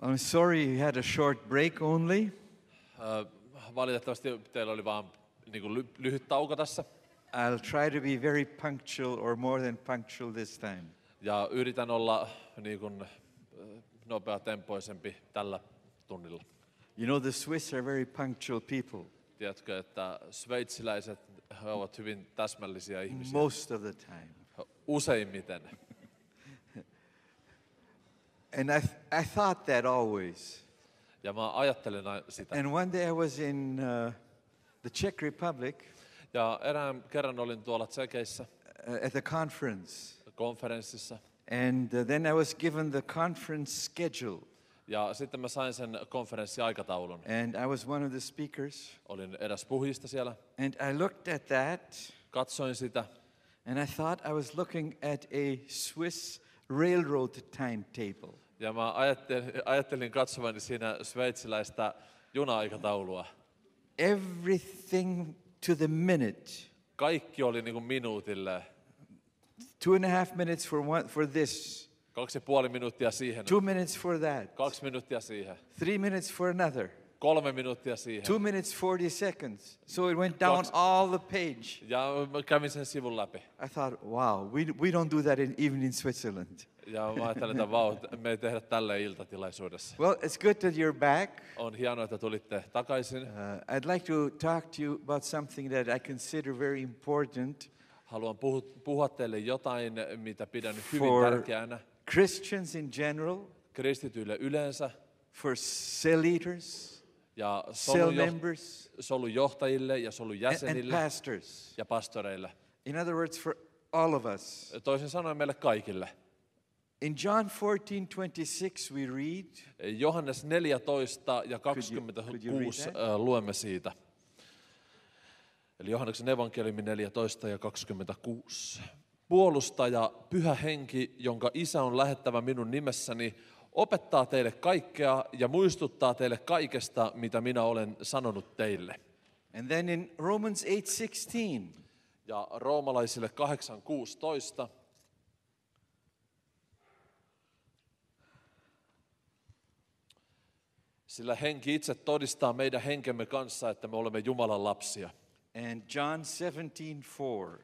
I'm sorry you had a short break only. Valitettavasti teillä oli vaan niin lyhyt tauko tässä. I'll try to be very punctual or more than punctual this time. Ja yritän olla niin kuin, nopeatempoisempi tällä tunnilla. You know, the Swiss are very punctual people. Tiedätkö, että sveitsiläiset he ovat hyvin täsmällisiä ihmisiä. Most of the time. Useimmiten. And I thought that always. Ja mä ajattelen sitä. And one day I was in the Czech Republic. Ja erään kerran olin tuolla Tsekeissä. At a konferenssissa. And then I was given the conference schedule. Ja sitten mä sain sen konferenssiaikataulun. And I was one of the speakers. Olin eräs puhujista siellä. And I looked at that. Katsoin sitä. And I thought I was looking at a Swiss railroad timetable. Ja mä ajattelin katsovani siinä sveitsiläistä juna-aikataulua. Everything to the minute. Kaikki oli niin kuin minuutille. 2.5 minutes for this. 2,5 minuuttia siihen. 2 minutes for that. 2 minuuttia siihen. 3 minutes for another. 3 minuuttia siihen. 2 minutes 40 seconds. So it went down all the page. Ja kävin sen sivun läpi. I thought, wow, we don't do that even in Switzerland. Ja mä ajattelin, että me ei tehdä tälleen iltatilaisuudessa. Well, it's good that you're back. On hienoa, että tulitte takaisin. I'd like to talk to you about something that I consider very important. Haluan puhua teille jotain, mitä pidän hyvin tärkeänä. Christians in general. Kristityille yleensä. For cell leaders. Ja cell members. Solujohtajille ja solujäsenille. And pastors. Ja pastoreille. In other words, for all of us. Toisin sanoen meille kaikille. In John 14:26 we read. Johannes 14 ja 26 luemme siitä. Eli Johanneksen evankeliumi 14 ja 26. Puolustaja, Pyhä Henki, jonka Isä on lähettävä minun nimessäni, opettaa teille kaikkea ja muistuttaa teille kaikesta, mitä minä olen sanonut teille. And then in Romans 8:16. Ja roomalaisille 8:16. Sillä Henki itse todistaa meidän henkemme kanssa, että me olemme Jumalan lapsia. And John 17:4.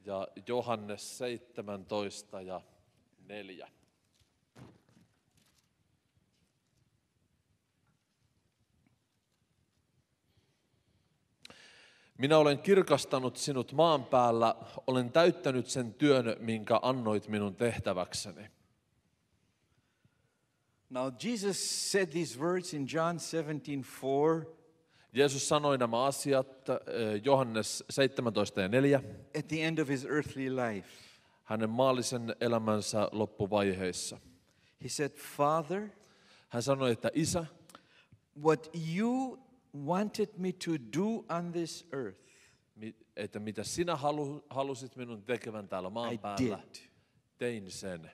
Ja Johannes 17 ja 4. Minä olen kirkastanut sinut maan päällä, olen täyttänyt sen työn, minkä annoit minun tehtäväkseni. Now Jesus said these words in John 17:4. Jeesus sanoi nämä asiat Johannes 17 ja 4. At the end of his earthly life. Hänen maallisen elämänsä loppuvaiheissa. He said, Father, hän sanoi, että Isä, what you wanted me to do on this earth, että mitä sinä halusit minun tekevän täällä maan päällä, tein sen.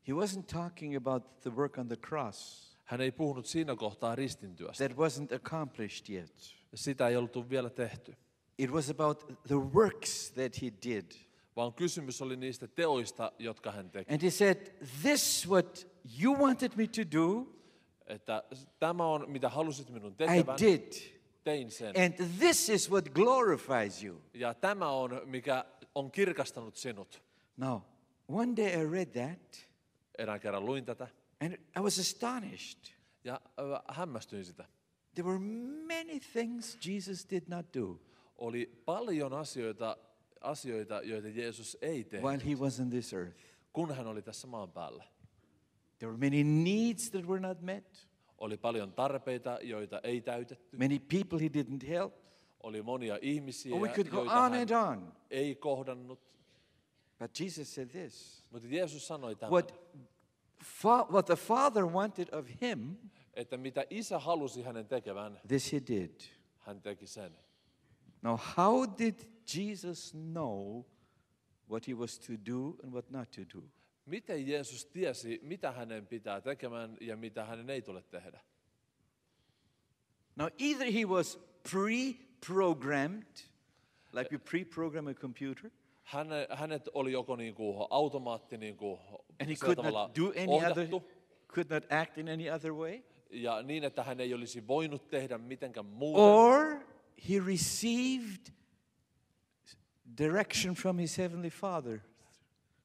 He wasn't talking about the work on the cross. Hän ei puhunut siinä kohtaa ristintyöstä. That wasn't accomplished yet. Sitä ei ollut vielä tehty. It was about the works that he did. Vaan kysymys oli niistä teoista, jotka hän teki. And he said, this what you wanted me to do. Että tämä on mitä halusit minun tekevän. I did. Tein sen. And this is what glorifies you. Ja tämä on mikä on kirkastanut sinut. Now, one day I read that. Erään kerran luin tätä. And I was astonished. Ja hämmästyin sitä. There were many things Jesus did not do. Oli paljon asioita, joita Jeesus ei tehnyt. While he was on this earth. Kun hän oli tässä maan päällä. There were many needs that were not met. Oli paljon tarpeita, joita ei täytetty. Many people he didn't help. Oli monia ihmisiä, we could go joita on hän and on. ei kohdannut. But Jesus said this. Mutta Jeesus sanoi tämän. What the Father wanted of him, että mitä Isä halusi hänen tekevän, this he did. Hän teki sen. Now, how did Jesus know what he was to do and what not to do? Miten Jeesus tiesi, mitä hänen pitää tekemään ja mitä hänen ei tule tehdä? Now, either he was pre-programmed, like you pre-program a computer. Hänet oli joko niin kuin automaatti niin kuin and he could not do any other could not act in any other way. Ja niin, että hän ei olisi voinut tehdä mitenkään muuten. Or he received direction from his heavenly Father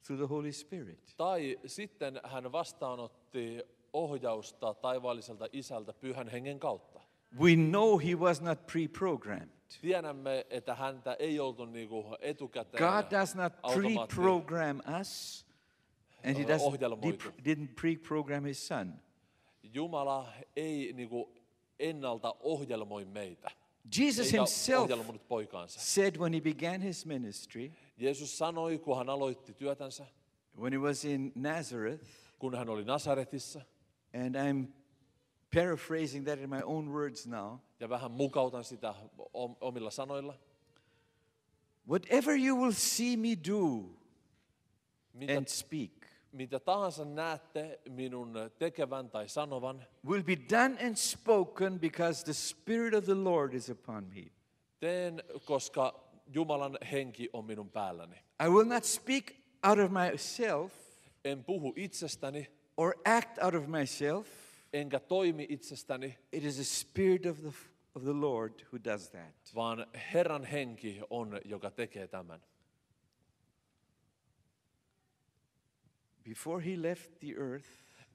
through the Holy Spirit. Tai sitten hän vastaanotti ohjausta taivaalliselta isältä Pyhän Hengen kautta. We know he was not pre-programmed. Tiedämme, että häntä ei oltu niinku etukäteen God does not pre-program us, and he didn't pre-program his son. Jumala ei niinku ennalta ohjelmoi meitä. Jesus himself poikaansa. said when he began his ministry, Jeesus sanoi, kun hän aloitti työtänsä, when he was in Nazareth, kun hän oli Nasaretissa, and I'm paraphrasing that in my own words now, ja vähän mukautan sitä omilla sanoilla. Whatever you will see me do and speak mitä tahansa näette minun tekevän tai sanovan, will be done and spoken because the Spirit of the Lord is upon me. Teen, koska Jumalan henki on minun päälläni. I will not speak out of myself En puhu itsestäni, or act out of myself. enkä toimi itsestäni, It is the Spirit of the Lord who does that. vaan Herran henki on, joka tekee tämän. Before he left the earth,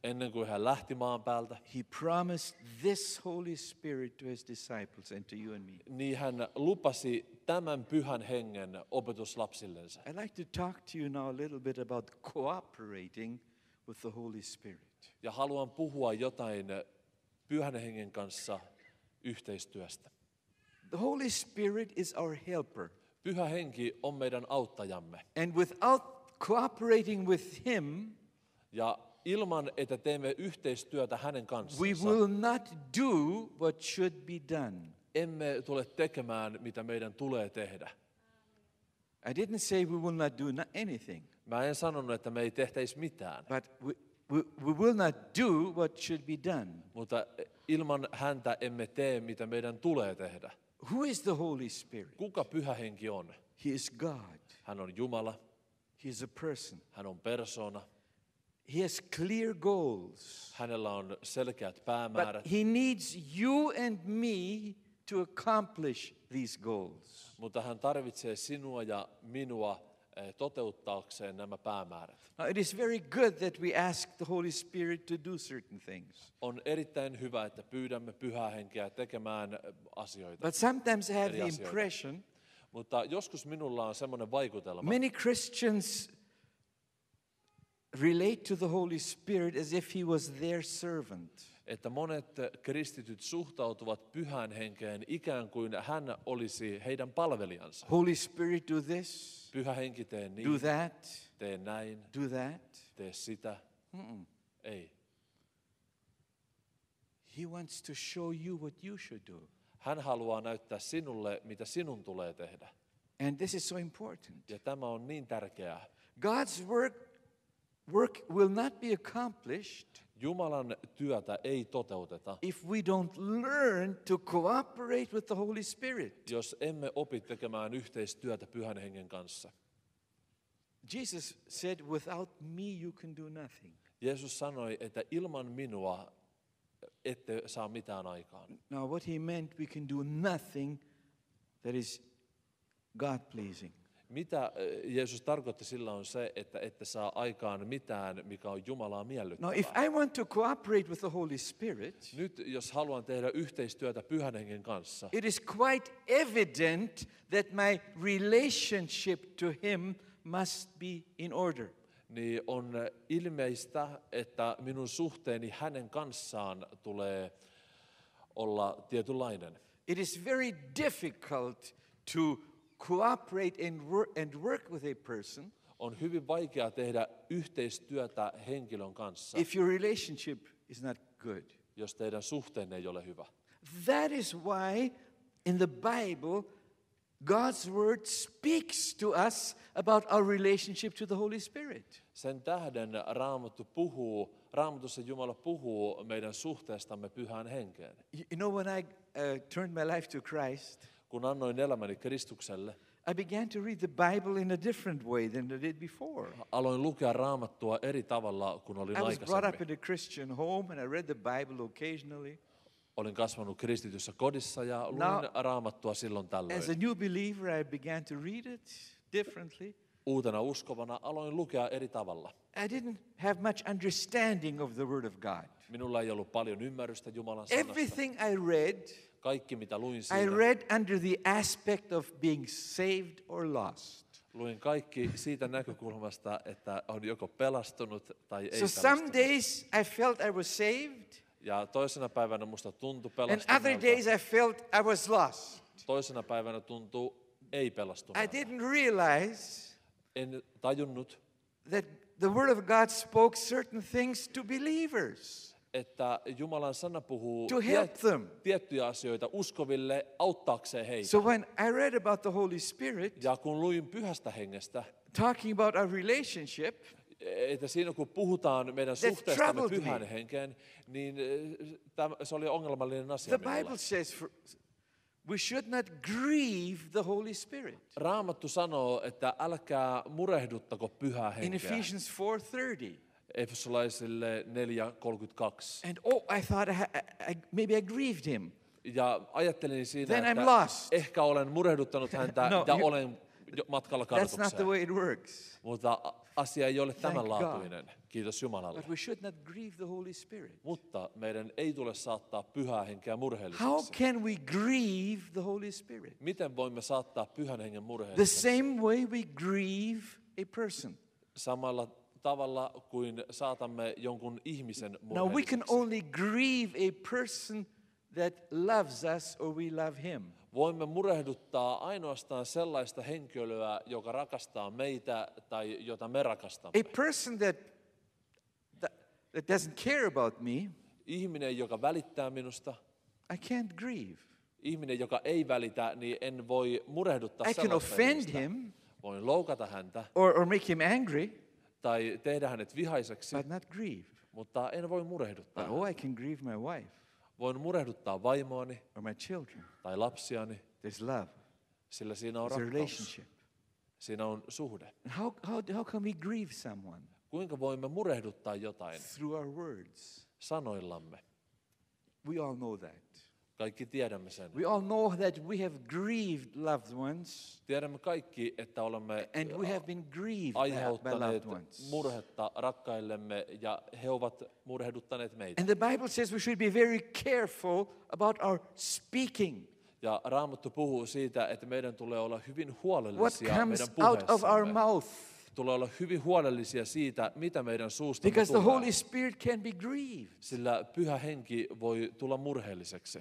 Ennen kuin hän lähti maan päältä, he promised this Holy Spirit to his disciples and to you and me. niin hän lupasi tämän Pyhän Hengen opetuslapsillensa. I'd like to talk to you now a little bit about cooperating with the Holy Spirit. Ja haluan puhua jotain Pyhän Hengen kanssa yhteistyöstä. The Holy Spirit is our helper. Pyhä Henki on meidän auttajamme. And without cooperating with him, ja ilman, että teemme yhteistyötä hänen kanssaan, we will not do what should be done. Emme tule tekemään, mitä meidän tulee tehdä. I didn't say we will not do anything. Mä en sanonut, että me ei tehtäisi mitään. But we will not do what should be done. Mutta ilman häntä emme tee, mitä meidän tulee tehdä. Who is the Holy Spirit? Kuka Pyhä Henki on? He is God. Hän on Jumala. He is a person. Hän on persoona. He has clear goals. Hänellä on selkeät päämäärät. But he needs you and me to accomplish these goals. Mutta hän tarvitsee sinua ja minua toteuttaakseen nämä päämäärät. Now, it is very good that we ask the Holy Spirit to do certain things. On erittäin hyvä, että pyydämme Pyhää Henkeä tekemään asioita. But sometimes I have the impression Mutta joskus minulla on semmoinen vaikutelma. Many Christians relate to the Holy Spirit as if he was their servant. Että monet kristityt suhtautuvat Pyhään Henkeen ikään kuin hän olisi heidän palvelijansa. Holy Spirit, do this. Pyhä Henki, tee niin. Do that. Tee näin. Do that. Tee sitä. Ei. He wants to show you what you should do. Hän haluaa näyttää sinulle, mitä sinun tulee tehdä. And this is so important. Ja tämä on niin tärkeää. God's work will not be accomplished Jumalan työtä ei toteuteta, if we don't learn to cooperate with the Holy Spirit. jos emme opi tekemään yhteistyötä Pyhän Hengen kanssa. Jesus said, without me you can do nothing. Jeesus sanoi, että ilman minua ette saa mitään aikaan. Now what he meant, we can do nothing that is God-pleasing. Mitä Jeesus tarkoitti sillä on se, että ette saa aikaan mitään, mikä on Jumalaa miellyttävää. Now if I want to cooperate with the Holy Spirit, Nyt jos haluan tehdä yhteistyötä Pyhän Hengen kanssa, it is quite evident that my relationship to him must be in order. niin on ilmeistä, että minun suhteeni hänen kanssaan tulee olla tietynlainen. It is very difficult to cooperate and work with a person On hyvin vaikea tehdä yhteistyötä henkilön kanssa, if your relationship is not good. jos teidän suhteenne ei ole hyvä. That is why in the Bible God's word speaks to us about our relationship to the Holy Spirit. Sen tähden Raamatussa Jumala puhuu meidän suhteestamme Pyhään Henkeen. You know, when I turned my life to Christ, Kun annoin elämäni Kristukselle, I began to read the Bible in a different way than I did before. Aloin lukea Raamattua eri tavalla kuin olin I was brought up aikaisemmin. in a Christian home and I read the Bible occasionally. Olin kasvanut kristityssä kodissa ja luin Raamattua silloin tällöin. As a new believer, I began to read it differently. Uutena uskovana aloin lukea eri tavalla. I didn't have much understanding of the Word of God. Minulla ei ollut paljon ymmärrystä Jumalan sanasta. Everything I read, Kaikki mitä luin I siitä, read under the aspect of being saved or lost. luin kaikki siitä näkökulmasta, että on joko pelastunut tai ei So some pelastunut. days I felt I was saved, Ja toisena päivänä musta tuntui and other pelastuneelta. days I felt I was lost. Toisena päivänä tuntuu ei I pelastuneelta. didn't realize En tajunnut, that the Word of God spoke certain things to believers, että Jumalan sana puhuu to help them. tiettyjä asioita uskoville auttaakseen heitä. So when I read about the Holy Spirit, Ja kun luin Pyhästä Hengestä, talking about our relationship, että siinä kun puhutaan meidän That suhteestamme troubled me. Pyhän Henkeen, niin se oli ongelmallinen asia the minulle. Bible says we should not grieve the Holy Spirit. Raamattu sanoo, että älkää murehduttako Pyhää In Henkeä. Ephesians 4:30. Efesolaisille 4:32. And I thought maybe I grieved him. Ja ajattelin siinä, Then I'm että lost. ehkä olen murehduttanut häntä No, ja olen matkalla That's not the kadotukseen. way it works. Mutta asia ei ole Thank tämänlaatuinen. Kiitos Jumalalle. But we should not grieve the Holy Spirit. Mutta meidän ei tule saattaa Pyhää Henkeä How murheelliseksi. can we grieve the Holy Spirit? Miten voimme saattaa Pyhän Hengen The murheelliseksi? same way we grieve a person. Samalla tavalla kuin saatamme jonkun ihmisen Now we can murheelliseksi. only grieve a person that loves us or we love him. Voimme murehduttaa ainoastaan sellaista henkilöä, joka rakastaa meitä tai jota me rakastamme. A person that doesn't care about me, Ihminen, joka välittää minusta, I can't grieve. ihminen, joka ei välitä, niin en voi murehduttaa I can sellaista offend ihmistä. him Voin loukata häntä or make him angry, tai tehdä hänet vihaiseksi, but not grieve. mutta en voi murehduttaa. But I can grieve my wife Voin murehduttaa vaimoani or my children. tai lapsiani, There's love. sillä siinä on There's a rakkaus, relationship. siinä on suhde. How can we grieve someone? Kuinka voimme murehduttaa jotain Through our words. sanoillamme? We all know that. Kaikki tiedämme sen. We all know that we have grieved loved ones, Tiedämme kaikki, että olemme and we have been grieved by aiheuttaneet loved ones. murhetta rakkaillemme ja he ovat murehduttaneet meitä. And the Bible says we should be very careful about our speaking. Ja Raamattu puhuu siitä, että meidän tulee olla hyvin What huolellisia comes meidän out of our puheessamme. mouth. Tulee olla hyvin huolellisia siitä, mitä meidän suustamme Because the tulee. Holy Spirit can be grieved. Sillä Pyhä Henki voi tulla murheelliseksi.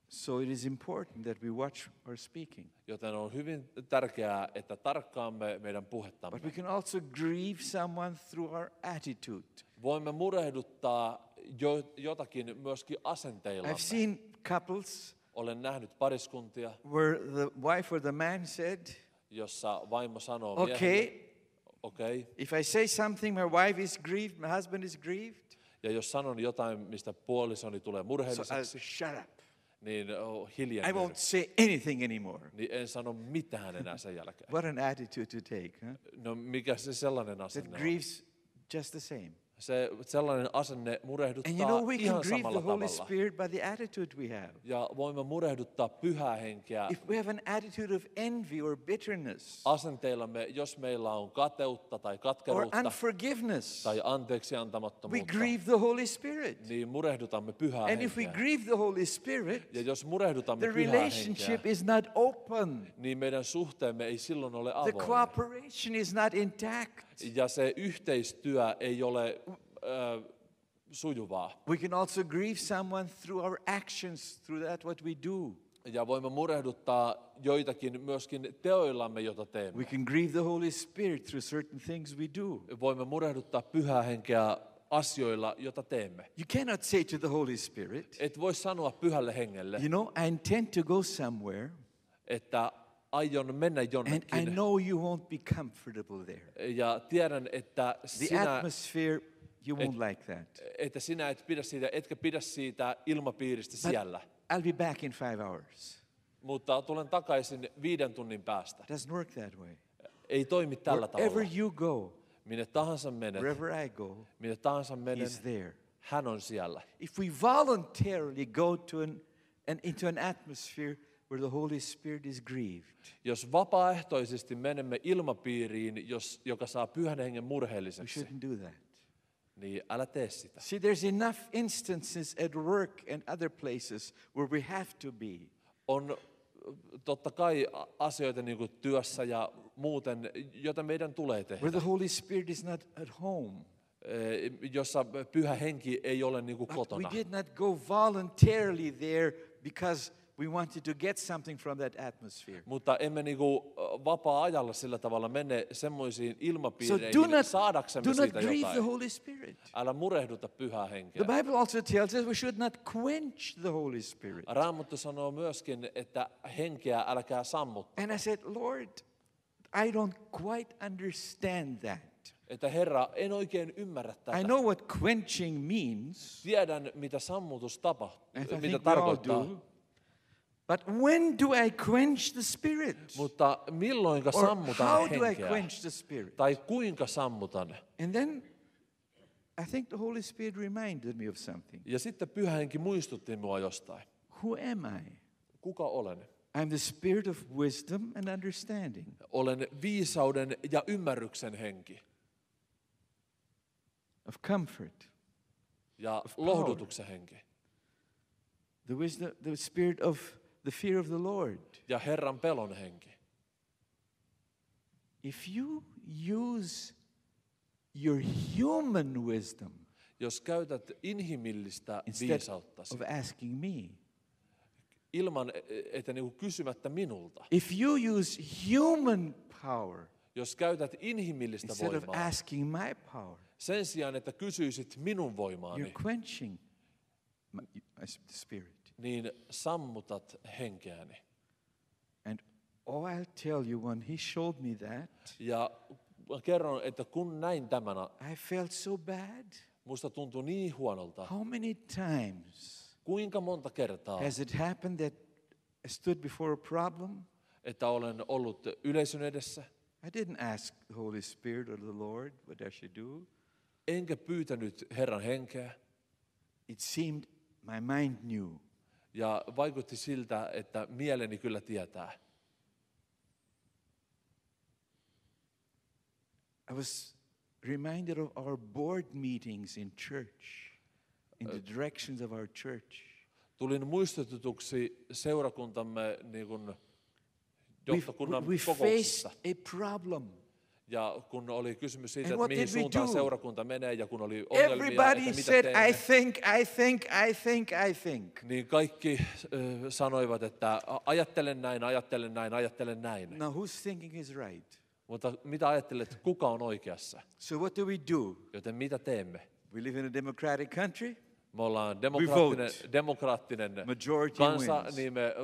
So it is important that we watch our speaking. Joten on hyvin tärkeää, että tarkkaamme meidän puhettamme. But we can also grieve someone through our attitude. Voimme murehduttaa jotakin myöskin asenteillamme. I've seen couples Olen nähnyt pariskuntia, where the wife or the man said, jossa vaimo sanoo okay, miehelle, okei. if I say something, my wife is grieved, my husband is grieved, Ja jos sanon jotain, mistä puolisoni tulee so I'll murheelliseksi, shut up. niin I hiljennyn. won't say anything anymore. Niin en sano mitään enää sen jälkeen. What an attitude to take, huh? No mikä se sellainen That asenne on? grieves just the same. Sellainen asenne And you murehduttaa know we can ihan grieve samalla the Holy tavalla. Spirit by the attitude we have. Ja voimme murehduttaa Pyhää Henkeä If we have an attitude of envy or bitterness asenteillamme, jos meillä on kateutta tai or katkeruutta unforgiveness, tai we anteeksiantamattomuutta, grieve the Holy Spirit. niin murehdutamme Pyhää And if we Henkeä. grieve the Holy Spirit, Ja jos murehdutamme the Pyhää relationship Henkeä, is not open. niin meidän suhteemme ei silloin ole The avoin. cooperation is not intact. Ja se yhteistyö ei ole sujuvaa. We can also grieve someone through our actions, through that what we do. Ja voimme murehduttaa joitakin myöskin teoillamme, joita teemme. We can grieve the Holy Spirit through certain things we do. Voimme murehduttaa Pyhää Henkeä asioilla, joita teemme. You cannot say to the Holy Spirit, Et voi sanoa Pyhälle Hengelle, you know, I intend to go somewhere, että aion mennä and I jonnekin. know you won't be comfortable there. Ja tiedän, että The atmosphere, you won't like that. sinä etkä pidä siitä ilmapiiristä siellä. I'll be back in 5 hours. Mutta tulen takaisin 5 tunnin päästä. Doesn't work that way. Ei toimi tällä Wherever tavalla. you go, Minne tahansa menet, wherever I go, minne tahansa menen, He's there. hän on siellä. If we voluntarily go to into an atmosphere where the Holy Spirit is grieved, Jos vapaaehtoisesti menemme ilmapiiriin, joka saa Pyhän Hengen we murheelliseksi, shouldn't do that. niin älä tee sitä. See, there's enough instances at work and other places where we have to be. On totta kai asioita niin kuin työssä ja muuten, joita meidän tulee tehdä, Where the Holy Spirit is not at home. jossa Pyhä Henki ei ole niin kuin But kotona. we did not go voluntarily there because we wanted to get something from that atmosphere. Mutta emme niin kuin vapaa-ajalla sillä tavalla mene semmoisiin So ilmapiireihin saadaksemme do not siitä grieve the jotain. Holy Spirit. Älä murehduta Pyhää Henkeä. The Bible also tells us we should not quench the Holy Spirit. Raamattu sanoo myöskin, että henkeä älkää sammutta. And I said, Lord, I don't quite understand that. Että Herra, en oikein ymmärrä tätä. I know what quenching means. Tiedän, mitä sammutus tapahtuu, And I mitä think we all tarkoittaa. do. But when do I quench the Spirit? Mutta milloinka Or sammutaan how do I henkeä? quench the Spirit? Tai kuinka sammutan? And then I think the Holy Spirit reminded me of something. Ja sitten Pyhä Henki muistutti mua jostain. Who am I? Kuka olen? I'm the spirit of wisdom and understanding. Olen viisauden ja ymmärryksen henki. Of comfort. Ja power. lohdutuksen henki. The wisdom, the spirit of the fear of the Lord. Ja Herran pelon henki. If you use your human wisdom Jos käytät inhimillistä instead viisauttasi of asking me, ilman, että niinku kysymättä minulta. if you use human power Jos käytät inhimillistä instead of voimaa, asking my power, sen sijaan, että kysyisit minun voimaani, you're quenching the spirit. niin sammutat henkeäni. And I'll tell you, when he showed me that, Ja mä kerron, että kun näin tämän, I felt so bad. musta tuntui niin huonolta. How many times Kuinka monta kertaa, has it happened that I stood before a problem? että olen ollut yleisön edessä, I didn't ask the Holy Spirit or the Lord what I should do. enkä pyytänyt Herran henkeä, It seemed my mind knew. ja vaikutti siltä, että mieleni kyllä tietää. I was reminded of our board meetings in church, in the directions of our church. Tulin muistutetuksi seurakuntamme niin kuin johtokunnan We kokouksista. faced a problem. Ja kun oli kysymys siitä, And että what mihin did we suuntaan do? seurakunta menee, ja kun oli ongelmia, Everybody että mitä said, teemme, I think. niin kaikki sanoivat, että ajattelen näin. Now whose thinking is right? Mutta mitä ajattelet, kuka on oikeassa? So what do we do? Joten mitä teemme? We live in a democratic country. Me ollaan vote. demokraattinen Majority kansa, wins. niin me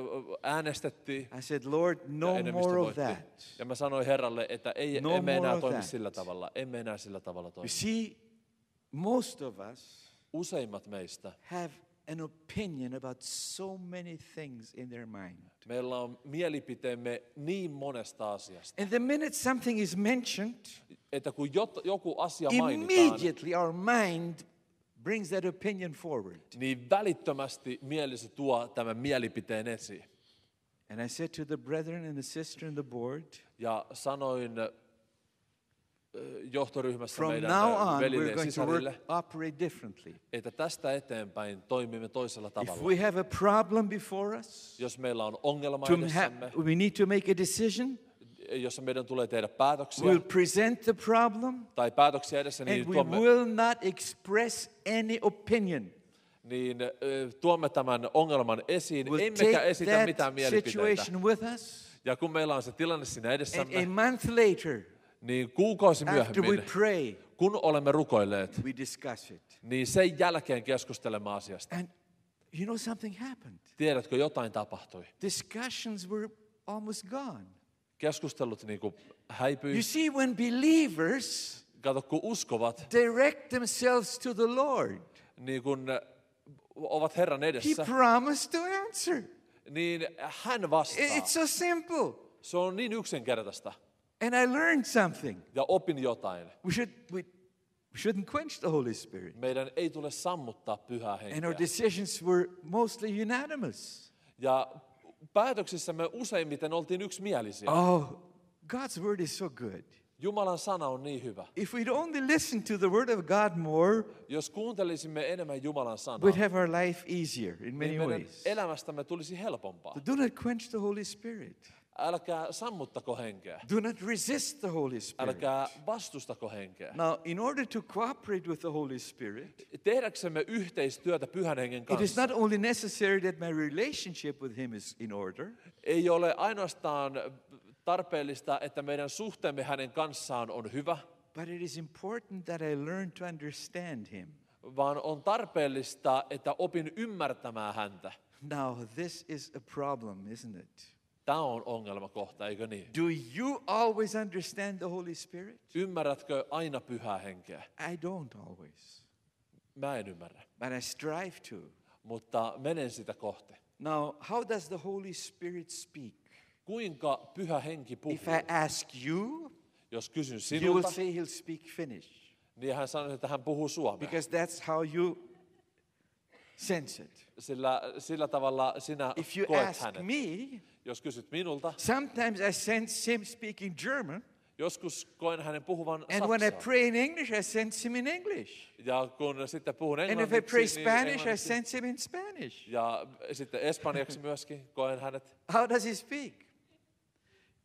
äänestettiin. I said, Lord, no ja enemmistö more of voitti. that. Ja mä sanoin Herralle, että No emme more enää of toimi that. sillä tavalla. Emme enää sillä tavalla You toimi. see, most of us Useimmat meistä, have an opinion about so many things in their mind. meillä on mielipiteemme niin monesta asiasta, And the minute something is mentioned, että kun joku asia mainitaan, immediately our mind brings that opinion forward. niin välittömästi mielessä tuo tämän mielipiteen esiin. And I said to the brethren and the sister in the board, Ja sanoin johtoryhmässä from meidän now on, velille we're ja going to work, sisarille, operate differently. että tästä eteenpäin toimimme toisella If tavalla. we have a problem before us, Jos meillä on ongelma edessämme, we need to make a decision, jossa meidän tulee tehdä päätöksiä, we'll present the problem, tai päätöksiä edessä, and niin we tuomme, will not express any opinion. tuomme tämän ongelman esiin, We'll emmekä take esitä mitään that mielipiteitä. situation with us, Ja kun meillä on se tilanne siinä and a edessämme, month later, niin kuukausi after we myöhemmin, pray, kun olemme rukoilleet, we discuss it. niin sen jälkeen keskustelemme asiasta. And you know something happened. Tiedätkö, jotain tapahtui. Discussions were almost gone. Keskustelut niin kuin häipyi. You see, when believers Kato, kun uskovat, direct themselves to the Lord, niin kun ovat Herran He edessä, promised to answer. niin hän vastaa. It's so simple. Se on niin yksinkertaista. And I learned something. Ja opin jotain. We shouldn't quench the Holy Spirit. Meidän ei tule sammuttaa pyhää And henkeä. our decisions were mostly unanimous. Ja päätöksissämme useimmiten oltiin yksimielisiä. Oh, God's word is so good. Jumalan sana on niin hyvä. If we'd only listen to the word of God more, Jos kuuntelisimme enemmän Jumalan sanaa, we'd have our life easier in many niin meidän ways. elämästämme tulisi helpompaa. But do not quench the Holy Spirit. Älkää sammuttako henkeä. Do not resist the Holy Spirit. Älkää vastustako henkeä. Now, in order to cooperate with the Holy Spirit, Tehdäksemme yhteistyötä Pyhän Hengen it is kanssa, not only necessary that my relationship with Him is in order, ei ole ainoastaan tarpeellista, että meidän suhteemme hänen kanssaan on hyvä, but it is important that I learn to understand Him. vaan on tarpeellista, että opin ymmärtämään häntä. Now, this is a problem, isn't it? Tämä on ongelmakohta, eikö niin? Do you always understand the Holy Spirit? Ymmärrätkö aina Pyhää Henkeä? I don't always, Mä en ymmärrä, but I strive to. mutta menen sitä kohti. Now, how does the Holy Spirit speak? Kuinka Pyhä Henki puhuu? If I ask you, Jos kysyn you will sinulta, say He'll speak Finnish, niin hän sanoi, että hän puhuu suomea. because that's how you sense it. Sillä tavalla sinä If you koet ask hänet. me, Jos kysyt minulta, sometimes I sense Him speaking German, joskus koen hänen puhuvan and when I saksaa. pray in English, I sense Him in English. Ja kun sitten puhun And if I englanniksi, pray niin Spanish, I englanniksi. sense Him in Spanish. Ja sitten espanjaksi myöskin koen hänet. How does He speak?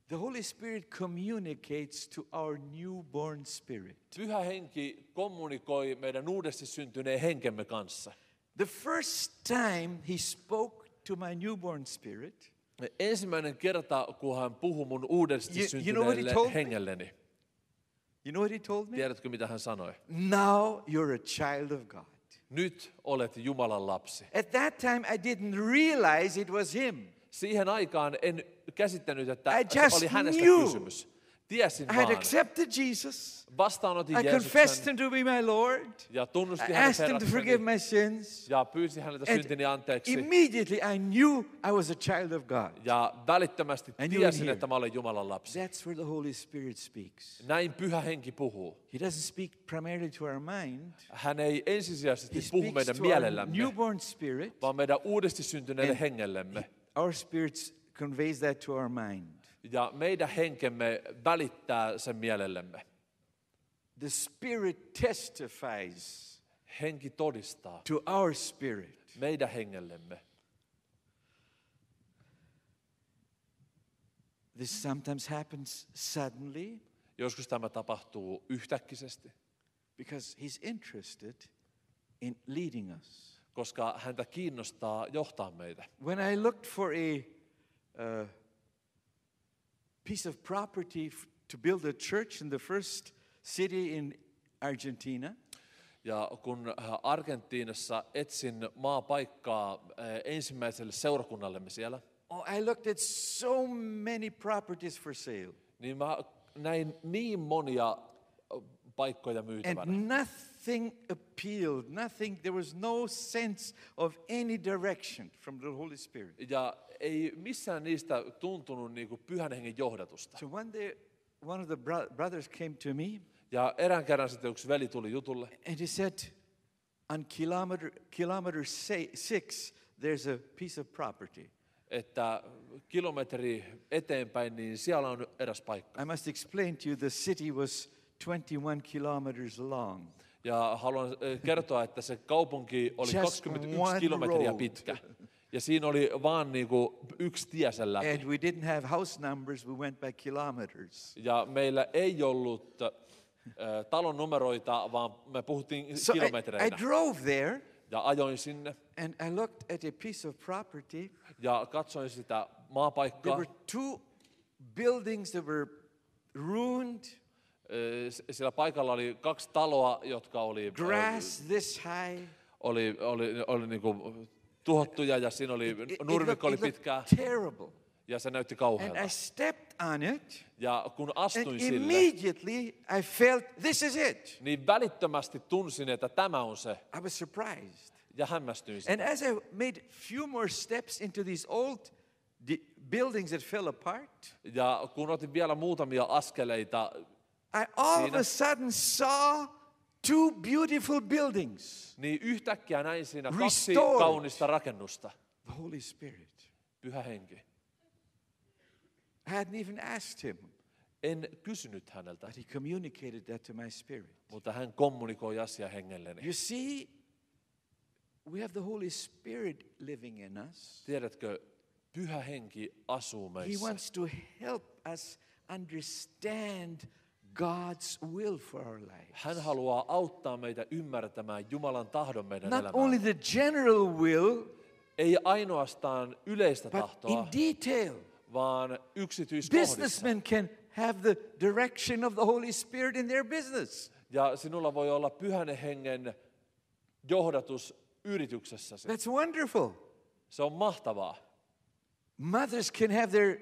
The Holy Spirit communicates to our newborn spirit. Pyhä Henki kommunikoi meidän uudesti syntyneen henkemme kanssa. The first time He spoke to my newborn spirit, Ensimmäinen kerta, kun hän puhui mun uudesti You know what he syntyneelle told me? hengelleni. you know what He told me? Tiedätkö, mitä hän sanoi? Now you're a child of God. Nyt olet Jumalan lapsi. At that time, I didn't realize it was Him. Siihen aikaan en käsittänyt, että I se just oli hänestä knew. kysymys. Tiesin I had vaan. accepted Jesus. Vastaanotin I confessed Jeesuksen Him to be my Lord. ja tunnustin I hänet asked Him to forgive herrakseni my sins. ja pyysin häneltä And syntini anteeksi. immediately I knew I was a child of God. Ja välittömästi And you tiesin, here. että mä olen Jumalan lapsi. That's where the Holy Spirit speaks. Näin Pyhä Henki puhuu. He doesn't speak primarily to our mind. Hän ei He ensisijaisesti puhu speaks meidän to our mielellämme, newborn spirit. vaan meidän uudesti syntyneelle And hengellemme. Our spirits conveys that to our mind. Ja meidän henkemme välittää sen mielellemme. The Spirit testifies Henki todistaa to our spirit. meidän hengellemme. This sometimes happens suddenly Joskus tämä tapahtuu yhtäkkisesti, because He's interested in leading us. koska häntä kiinnostaa johtaa meitä. When I looked for a piece of property to build a church in the first city in Argentina, Ja kun Argentiinassa etsin maapaikkaa ensimmäiselle seurakunnallemme siellä, I looked at so many properties for sale. niin mä näin niin monia paikkoja And myytävänä. nothing appealed, there was no sense of any direction from the Holy Spirit. Ja ei missään niistä tuntunut niin kuin Pyhän Hengen johdatusta. So one day, one of the brothers came to me Ja erään kerran sitten yksi veli tuli jutulle, and he said, on kilometer 6, there's a piece of property. että kilometri eteenpäin, niin siellä on eräs paikka. I must explain to you, the city was 21 kilometers long. Ja haluan kertoa, että se kaupunki oli Just 21 one kilometriä road. pitkä. Ja siinä oli vaan niinku yksi tie sen läpi. And we didn't have house numbers, we went by kilometers. Ja meillä ei ollut talon numeroita, vaan me puhuttiin So I kilometreillä. drove there Ja ajoin sinne and I looked at a piece of property. ja katsoin sitä There maapaikkaa. were two buildings that were ruined, Sillä paikalla oli 2 taloa, jotka oli grass this high. oli niinku tuhottuja ja siinä oli nurmikko oli pitkää terrible. ja se näytti And kauhealta. I stepped on it, Ja kun and astuin sille, immediately I felt, this is it. niin välittömästi tunsin, että tämä on se. I was surprised. Ja hämmästyin And sitä. as I made few more steps into these old buildings that fell apart, Ja kun otin vielä muutamia askeleita, I all of siinä, a sudden saw two beautiful buildings. niin yhtäkkiä näin siinä 2 Restored. kaunista rakennusta. The Holy Spirit. Pyhä henki. I hadn't even asked him, En kysynyt häneltä, but he communicated that to my spirit. mutta hän kommunikoi asia hengelleni. You see, we have the Holy Spirit living in us. Tiedätkö, pyhä henki asuu He meissä. wants to help us understand God's will for our lives. Hän haluaa auttaa meitä ymmärtämään Jumalan tahdon meidän Not elämään. only the general will, Ei ainoastaan yleistä but in tahtoa, detail. vaan yksityiskohdissa. Businessmen can have the direction of the Holy Spirit in their business. Ja sinulla voi olla pyhän hengen johdatus yrityksessäsi. That's wonderful. Se on mahtavaa. Mothers can have the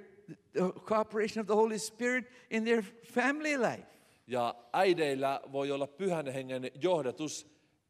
cooperation of the Holy Spirit in their family life. Ja äideillä voi olla pyhän hengen johdatus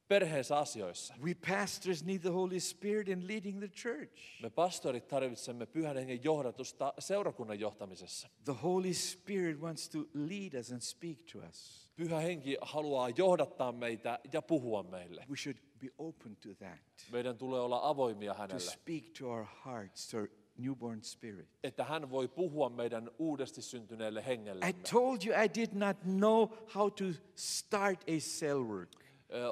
perheensä asioissa. We pastors need the Holy Spirit in leading the church. Me pastorit tarvitsemme pyhän hengen johdatusta seurakunnan johtamisessa. The Holy Spirit wants to lead us and speak to us. Pyhä henki haluaa johdattaa meitä ja puhua meille. We should be open to that, Meidän tulee olla avoimia to hänelle, speak to our hearts, to our newborn spirit. että hän voi puhua meidän uudesti syntyneelle hengelle. I told you I did not know how to start a cell work.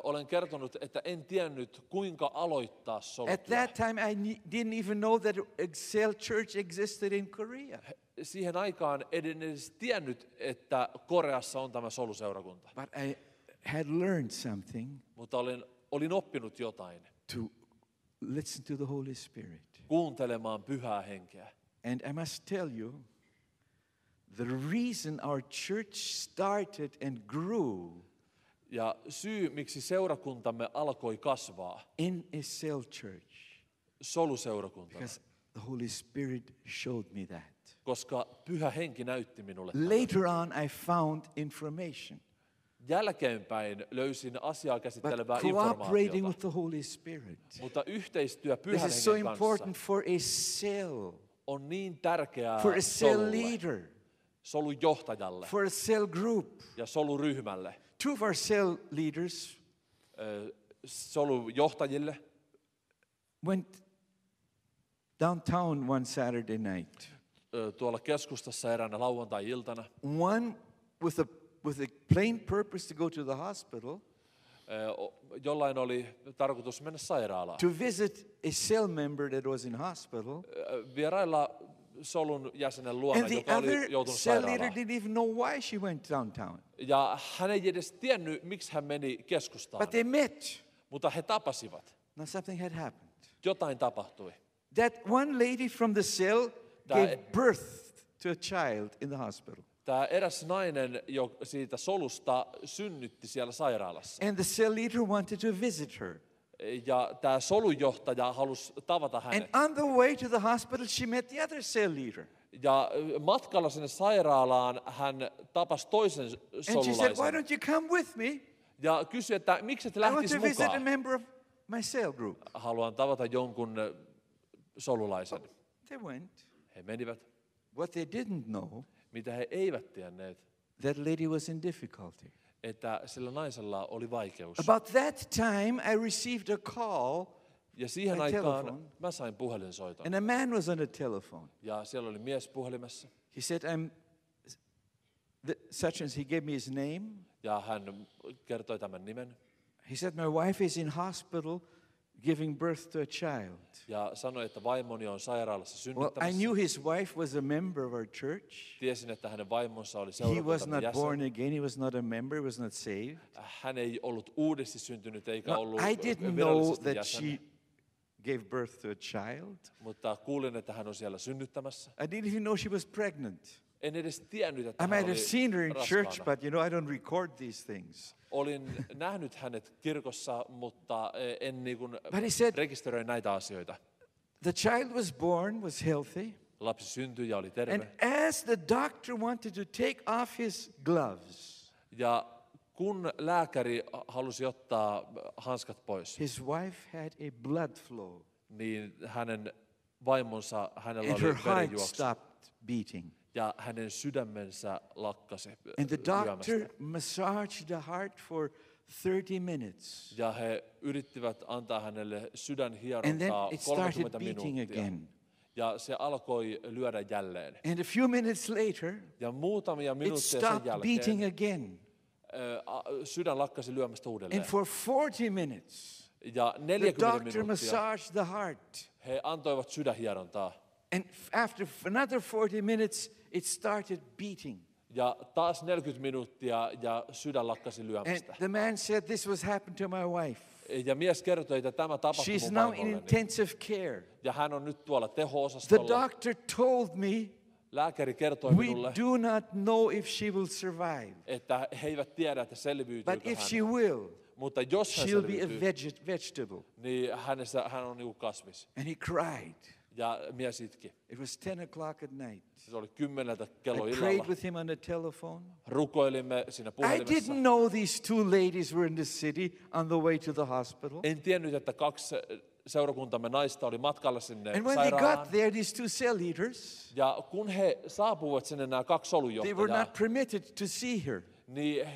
Olen kertonut, että en tiennyt, kuinka aloittaa At solutyö. that time, I didn't even know that a cell church existed in Korea. Siihen aikaan en edes tiennyt, että Koreassa on tämä soluseurakunta. But I had learned something Mutta olin oppinut jotain, to listen to the Holy Spirit. kuuntelemaan pyhää henkeä. And I must tell you, the reason our church started and grew Ja syy, miksi seurakuntamme alkoi kasvaa in a cell church, soluseurakuntana, because the Holy Spirit showed me that. koska pyhä henki näytti minulle tämän. Later on, I found information. Jälkeenpäin löysin asiaa But käsittelevää cooperating informaatiota, with the Holy Spirit. mutta yhteistyö This pyhän is so hengen kanssa important for a cell, on niin tärkeää for a cell solulle, leader, solun johtajalle for a cell group. ja soluryhmälle, Two of our cell leaders solun johtajille. went downtown one Saturday night. Tuolla keskustassa eräänä lauantai-iltana. One with a plain purpose to go to the hospital, Jollain oli tarkoitus mennä sairaalaan. to visit a cell member that was in hospital, Vierailla solun jäsenen luona, and the joka oli other joutunut cell leader sairaalaan. didn't even know why she went downtown. Ja hän ei edes tiennyt, miksi hän meni keskustaan. But they met. Mutta he tapasivat. Now something had happened. Jotain tapahtui. That one lady from the cell gave birth to a child in the hospital. Tämä eräs nainen jo siitä solusta synnytti siellä sairaalassa. And the cell leader wanted to visit her. Ja tämä solujohtaja halusi tavata And hänet. on the way to the hospital, she met the other cell leader. Ja matkalla sinne sairaalaan hän tapasi toisen And she said, why solulaisen. don't you come with me? Ja kysyi, että miksi et I want lähtisi to visit a mukaan? member of my cell group. Haluan tavata jonkun solulaisen. They went. He menivät. What they didn't know, Mitä he eivät tienneet, that lady was in difficulty. että sillä naisella oli vaikeus. About that time, I received a call, Ja siihen by aikaan telephone. mä sain puhelinsoiton. and a man was on the telephone. Ja siellä oli mies puhelimessa. He said, such as he gave me his name. Ja hän kertoi tämän nimen. He said, my wife is in hospital giving birth to a child. Ja sanoi, että vaimoni on sairaalassa Well, I synnyttämässä. knew his wife was a member of our church. Tiesin, että hänen vaimonsa oli He was seurakuntamme not born jäsen. again. He was not a member. He was not saved. Hän ei ollut uudesti syntynyt eikä No, ollut I didn't know virallisesti that jäsen. she gave birth to a child. Mutta kuulin, että hän on siellä synnyttämässä. I didn't even know she was pregnant. En edes tiennyt, että I hän might oli have seen her in church, raskaana. but I don't record these things. Olin nähnyt hänet kirkossa, mutta en niin kuin But he said rekisteröi näitä asioita. the child was born, was healthy, Lapsi syntyi ja oli and terve. as the doctor wanted to take off his gloves, Ja kun lääkäri halusi ottaa hanskat pois, his wife had a blood flow niin hänen vaimonsa, hänellä and oli her heart verijuoksu. stopped beating. Ja hänen sydämensä lakkasi And the doctor lyömästä. massaged the heart for 30 minutes. Ja he yrittivät antaa hänelle And then sydänhierontaa it started 30 beating minuuttia. again. Ja se alkoi lyödä jälleen. And a few minutes later, Ja muutamia it minuutteja sen stopped beating jälkeen again. sydän lakkasi lyömästä uudelleen. And for 40 minutes, Ja the 40 doctor minuuttia massaged the heart. he antoivat sydänhierontaa. And after another 40 minutes, it started beating. Ja taas 40 minuuttia ja sydän lakkasi And lyömästä. the man said, "This was happened to my wife. Ja mies kertoi, että tämä tapahtui She's mun now in vaimolleni. intensive care. Ja hän on nyt tuolla The teho-osastolla. doctor told me, Lääkäri kertoi we minulle, do not know if she will survive. että he eivät tiedä, että But selviytyykö if hän. she will, Mutta jos hän she'll be a selviytyy, vegetable." niin hän on niinku kasvis. And he cried. Ja mies itki. It was 10 o'clock at night. Se oli 10 kello I prayed illalla. with him on the telephone. Rukoilimme siinä I puhelimessa. didn't know these two ladies were in the city on the way to the hospital. En tiennyt, että 2 seurakuntamme naista oli matkalla sinne And when they sairaalaan. got there, these two cell leaders, Ja kun he saapuivat sinne, nämä 2 they were solujohtajaa, not permitted to see her. niin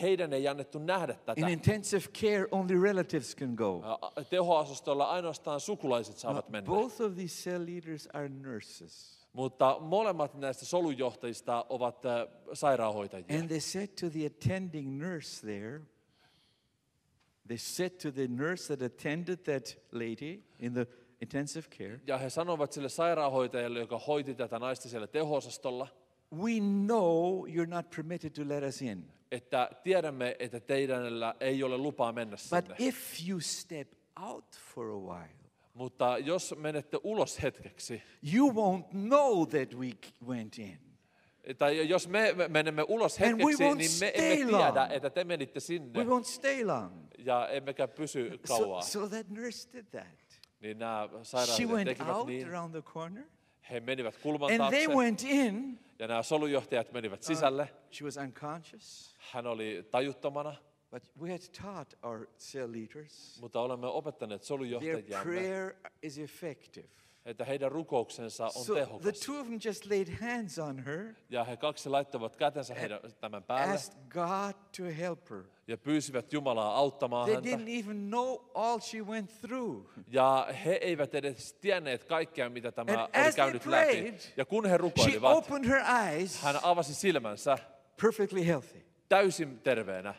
heidän ei annettu nähdä tätä. In intensive care, only relatives can go. Tehoasestolla ainoastaan sukulaiset saavat mennä. Both of these cell leaders are nurses. Mutta molemmat näistä solujohtajista ovat sairaanhoitajia. And they said to the attending nurse there, they said to the nurse that attended that lady in the intensive care, Ja he sanovat sille sairaanhoitajalle, joka hoiti tätä naista siellä teho-osastolla, "We know you're not permitted to let us in. että tiedämme, että teidänellä ei ole lupaa mennä But sinne. if you step out for a while, Mutta jos menette ulos hetkeksi, you won't know that we went in." tai jos me menemme ulos And we hetkeksi, won't niin me stay emme tiedä, long. että te menitte sinne We won't stay long. ja emmekä pysy kauaa. So that nurse did that. Niin nämä She sairaanhoitajat went tekivät out niin. around the corner, He menivät kulman and they taakse went in. ja nämä solujohtajat menivät sisälle. She was unconscious. Hän oli tajuttomana, But we had taught our cell leaders mutta olemme opettaneet their solujohtajiamme, prayer is effective. että heidän rukouksensa on So the tehokas. two of them just laid hands on her, Ja he 2 laittoivat kätensä heidän tämän päälle asked God to help her. ja pyysivät Jumalaa auttamaan They häntä. didn't even know all she went through. Ja he eivät edes tienneet kaikkea, mitä tämä And oli as they käynyt prayed, läpi. Ja kun he She rukoilivat, opened her eyes, hän avasi silmänsä perfectly healthy. täysin terveenä.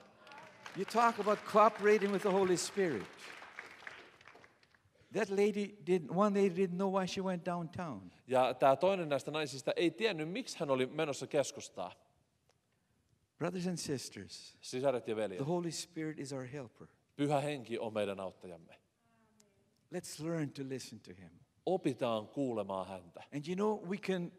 You talk about cooperating with the Holy Spirit. One lady didn't know why she went downtown. Ja tämä toinen näistä naisista ei tiennyt, miksi hän oli menossa keskustaan. Brothers and sisters, Sisaret ja the veljet, Holy Spirit is our helper. Pyhä Henki on meidän auttajamme. Let's learn to listen to him. Opitaan kuulemaan häntä. And you know, we can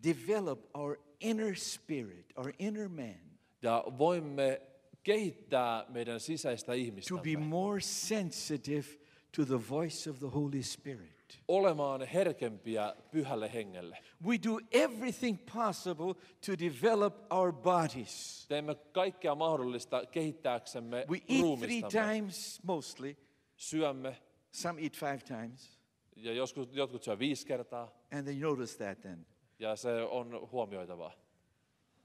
develop our inner spirit, our inner man, Ja voimme kehittää meidän sisäistä to be ihmistämme more sensitive to the voice of the Holy Spirit. olemaan herkempiä Pyhälle Hengelle. We do everything possible to develop our bodies. Teemme kaikkea mahdollista kehittääksemme We eat 3 ruumistamme. times mostly, Syömme some eat 5 times, ja jotkut syö 5 kertaa and they notice that then. ja se on huomioitavaa.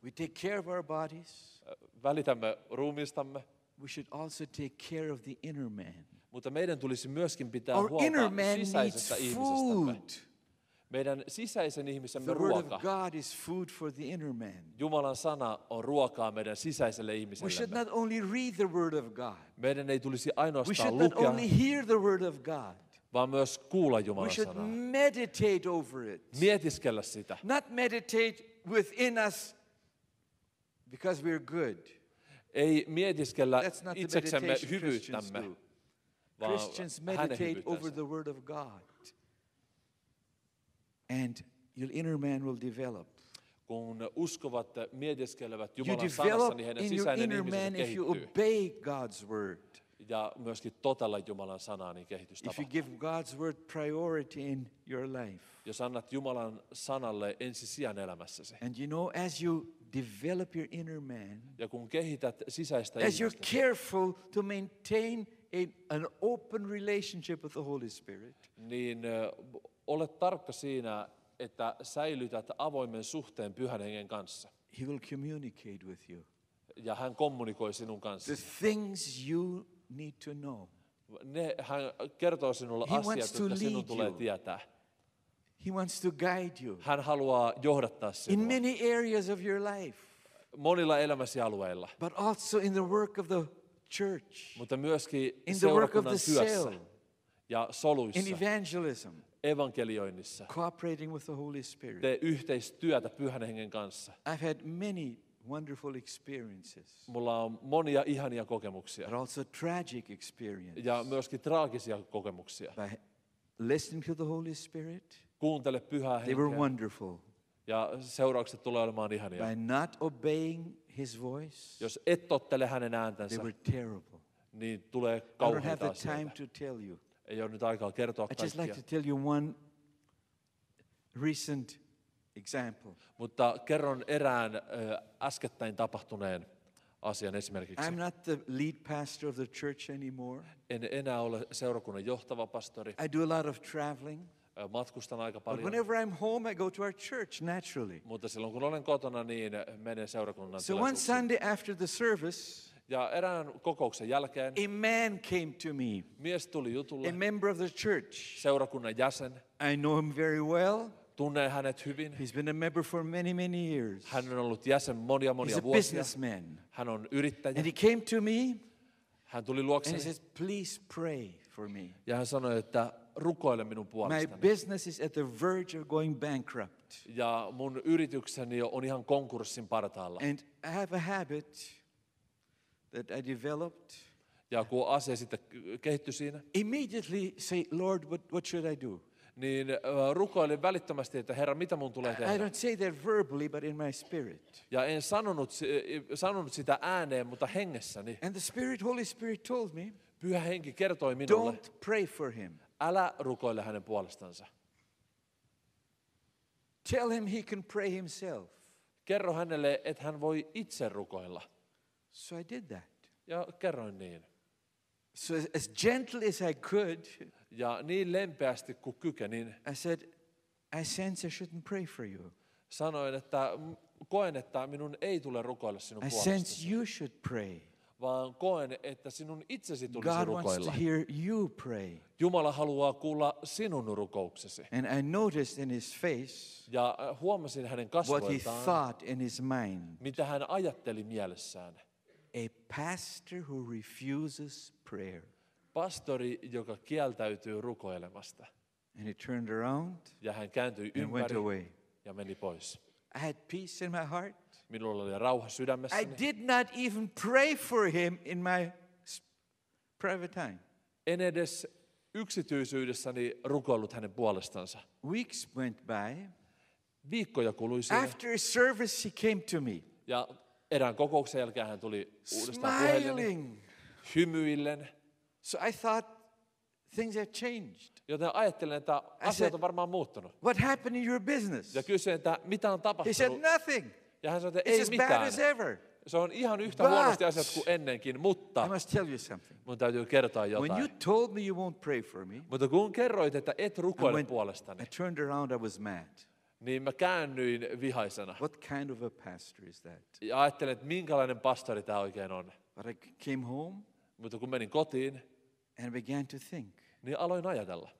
We take care of our bodies. Välitämme ruumiistamme, We should also take care of the inner man. mutta meidän tulisi myöskin pitää Our inner huolta man needs sisäisestä ihmisestämme. food. Meidän sisäisen ihmisemme The word ruoka. of God is food for the inner man. Jumalan sana on ruokaa meidän sisäiselle We should ihmiselle. not only read the word of God. Meidän ei tulisi We ainoastaan should not lukea, only hear the word of God. vaan myös kuulla We Jumalan should sanaa. meditate over it. Mietiskellä sitä. Not meditate within us because we're good. Ei mietiskellä That's not the itseksemme meditation Christians hyvyyttämme, do. vaan Christians hänen meditate over hyvyyttänsä. the word of God. And your inner man will develop. Kun uskovat mietiskelevät You Jumalan sanassa, develop niin heidän in your sisäinen inner ihmisensä man if you kehittyy. obey God's word. Ja myöskin totella Jumalan sanaa, niin kehitys If you tapahtuu. give God's word priority in your life. Jos annat Jumalan sanalle ensisijan elämässäsi, And you know, as you develop your inner man, ja kun kehität sisäistä as you're ihmistä, careful to maintain an open relationship with the Holy Spirit, niin ole tarkka siinä, että säilytät avoimen suhteen Pyhän Hengen kanssa. He will communicate with you. Ja hän kommunikoi sinun kanssa. The things you need to know. Hän kertoo sinulle asiat, jotka sinun tulee tietää. He wants to guide you. Hän haluaa johdattaa sinua. In many areas of your life. Monilla elämäsi alueilla. But also in the work of the church. Mutta myöskin in the work of seurakunnan the työssä cell. ja soluissa. In evangelism. Evankelioinnissa. Cooperating with the Holy Spirit. Tee yhteistyötä Pyhän Hengen kanssa. I've had many wonderful experiences. Mulla on monia ihania kokemuksia. But also tragic experiences. Ja myöskin traagisia kokemuksia. By listening to the Holy Spirit. Kuuntele Pyhää They were Henkeä. wonderful. Ja seuraukset tulee olemaan ihania. By not obeying his voice. Jos et tottele hänen ääntänsä, They were terrible. niin tulee I don't have kauheita the time asioita. to tell you. Ei ole nyt aikaa kertoa I just like kaikkia. to tell you one recent example. Mutta kerron erään äskettäin tapahtuneen asian esimerkiksi. I'm not the lead pastor of the church anymore. En enää ole seurakunnan johtava pastori. I do a lot of traveling. Matkustan aika But paljon. whenever I'm home, I go to our church naturally. Mutta silloin kun olen kotona, niin menen seurakunnan So one tilaisuuksiin. Sunday after the service, Ja erään kokouksen jälkeen a man came to me, mies tuli jutulle, a member of the church. seurakunnan jäsen. I know him very well. Tunnen hänet hyvin. He's been a member for many, many years. Hän on ollut jäsen monia He's a vuosia. businessman. Hän on yrittäjä. And he came to me Hän tuli and he luokseni says, please pray for me. ja hän sanoi, että rukoile minun My puolestani. business is at the verge of going bankrupt. Ja mun yritykseni on ihan konkurssin partaalla. And I have a habit that I developed. Ja kun asia sitten kehittyi siinä, Immediately say, Lord, what should I do? niin rukoilin välittömästi, että Herra, mitä mun tulee I tehdä? don't say that verbally, but in my spirit. Ja en sanonut sitä ääneen, mutta hengessäni. And the Holy Spirit told me, Pyhä Henki kertoi minulle, don't pray for him. älä rukoile hänen puolestansa. Tell him he can pray himself. Kerro hänelle, että hän voi itse rukoilla. So I did that. Ja kerroin niin. So as gentle as I could, Ja niin lempeästi kuin kykenin, I said, I sense I shouldn't pray for you. sanoin, että koen, että minun ei tule rukoilla sinun I puolestasi, sense you should pray. vaan koen, että sinun itsesi tulisi God wants to rukoilla. hear you pray. Jumala haluaa kuulla sinun rukouksesi. And I noticed in his face Ja huomasin hänen what he kasvoiltaan, thought in his mind. mitä hän ajatteli mielessään. A pastor who refuses prayer. Pastori, joka kieltäytyy rukoilemasta. And he turned around Ja hän kääntyi and went ympäri away. ja meni pois. I had peace in my heart. Minulla oli rauha I sydämessäni. did not even pray for him in my private time. En edes yksityisyydessäni rukoillut hänen puolestansa. Weeks went by. Viikkoja kului siinä. After a service, he came to me, Ja erään kokouksen jälkeen hän tuli uudestaan puhelleni, smiling. hymyillen. So I thought things have changed. Joten ajattelin, että asiat on varmaan muuttunut. What happened in your business? Ja kysyin, että mitä on He said, tapahtunut. nothing. Ja hän sanoi, että It's ei as bad mitään. as ever. Se on ihan yhtä But- huonosti asiat kuin ennenkin, I mutta must tell you something. mun täytyy kertoa When you jotain. told me you won't pray for me, Mutta kun kerroit, että et rukoile I puolestani, turned around, I was mad. niin mä käännyin vihaisena. What kind of a pastor is that? Ja ajattelin, että minkälainen pastori tämä oikein on. But I came home Mutta kun menin kotiin, and began to think, niin aloin ajatella.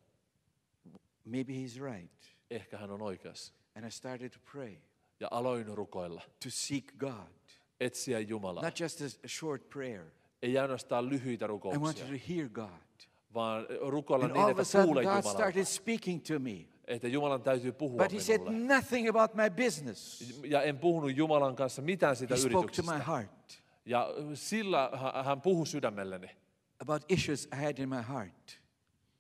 maybe he's right. Ehkä hän on oikeassa. And I started to pray, Ja aloin rukoilla, to seek God. etsiä Jumalaa. Not just a short prayer. Ei ainoastaan lyhyitä I wanted rukouksia, to hear God. vaan rukoilla And niin, all of a että sudden, kuulee God Jumalalta. started speaking to me. Että Jumalan täytyy puhua But he said minulle. nothing about my business. Ja en puhunut Jumalan kanssa mitään siitä He spoke to my yrityksestä. heart Ja sillä hän puhui sydämelleni. about issues I had in my heart,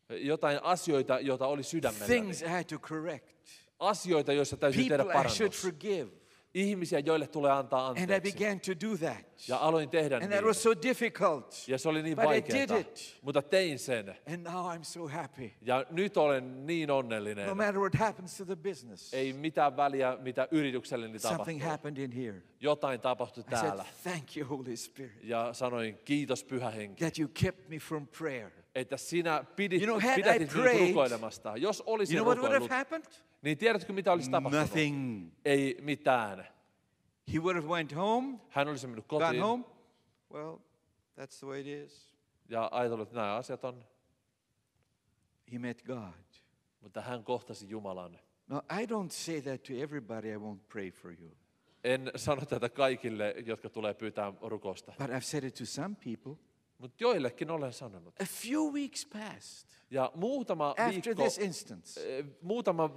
Jotain asioita, joita oli sydämelläni. things I had to correct, Asioita, joissa täytyy tehdä people I should parannus. forgive. Ihmisiä, joille tulee antaa And I anteeksi. began to do that. Ja aloin tehdä And niin. that was so difficult. Ja se oli niin But I vaikeaa, did it. mutta tein sen. And now I'm so happy. Ja nyt olen niin onnellinen. No matter what happens to the business, Ei mitään väliä, mitä yritykselleni something tapahtuu. happened in here. Jotain tapahtui I said, täällä. thank you, Holy Spirit, Ja sanoin, kiitos Pyhä Henki, that you kept me from prayer. että sinä Had I pidätit minut prayed, rukoilemasta. Jos olisin You know what would rukoillut, have happened? niin tiedätkö mitä olisi tapahtunut? Nothing. Ei mitään. He would have went home, Hän olisi mennyt gone kotiin home. Well, that's the way it is. ja ajatellut, että nämä asiat on. He met God. Mutta hän kohtasi Jumalan. Now, I don't say that to everybody. I won't pray for you. En sano tätä kaikille, jotka tulee pyytää rukousta. But I've said it to some people. Mutta joillekin olen sanonut. A few weeks passed Ja muutama after this instance.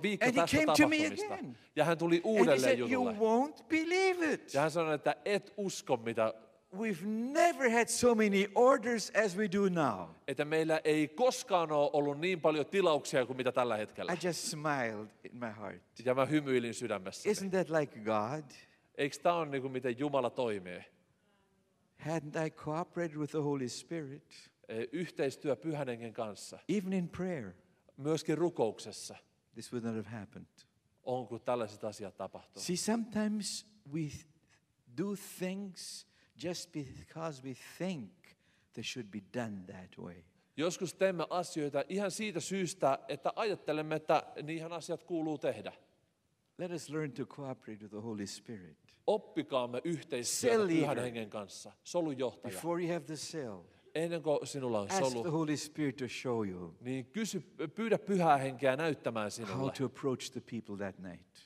viikko And he tästä came to me tapahtumista. again. Ja hän tuli And he uudelleen said, you jutulle. won't believe it. Ja hän sanoi, että et usko mitä, We've never had so many orders as we do now. että meillä ei koskaan ole ollut niin paljon tilauksia kuin mitä tällä I hetkellä. just smiled in my heart. Ja mä hymyilin sydämessäni. Isn't that like God? Eikö tämä ole niin kuin miten Jumala toimii? Hadn't I cooperated with the Holy Spirit? Yhteistyö Pyhän Hengen kanssa, Even in prayer, myöskin rukouksessa, this would not have happened. on kun tällaiset asiat tapahtuu. See, sometimes we do things just because we think they should be done that way. Joskus teemme asioita ihan siitä syystä, että ajattelemme, että niihin asiat kuuluu tehdä. Let us learn to cooperate with the Holy Spirit. Oppikaamme yhteistyötä Cell Pyhän leader. Hengen kanssa, solujohtaja. Before you have the cell, Ennen kuin sinulla on ask the solu, Holy Spirit to show you niin pyydä Pyhää Henkeä näyttämään how sinulle, to approach the people that night.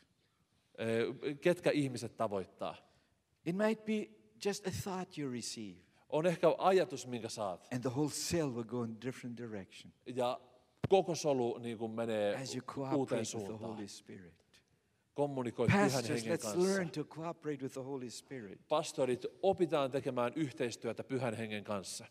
ketkä ihmiset tavoittaa. It might be just a thought you receive, On ehkä ajatus, minkä saat. and the whole cell will go in a different direction Ja koko solu niin kuin menee as you uuteen cooperate with the suuntaan. Holy Spirit. Kommunikoi Pyhän Pastors, Hengen let's kanssa. learn to cooperate with the Holy Spirit. Pastorit, opitaan tekemään yhteistyötä Pyhän Hengen kanssa.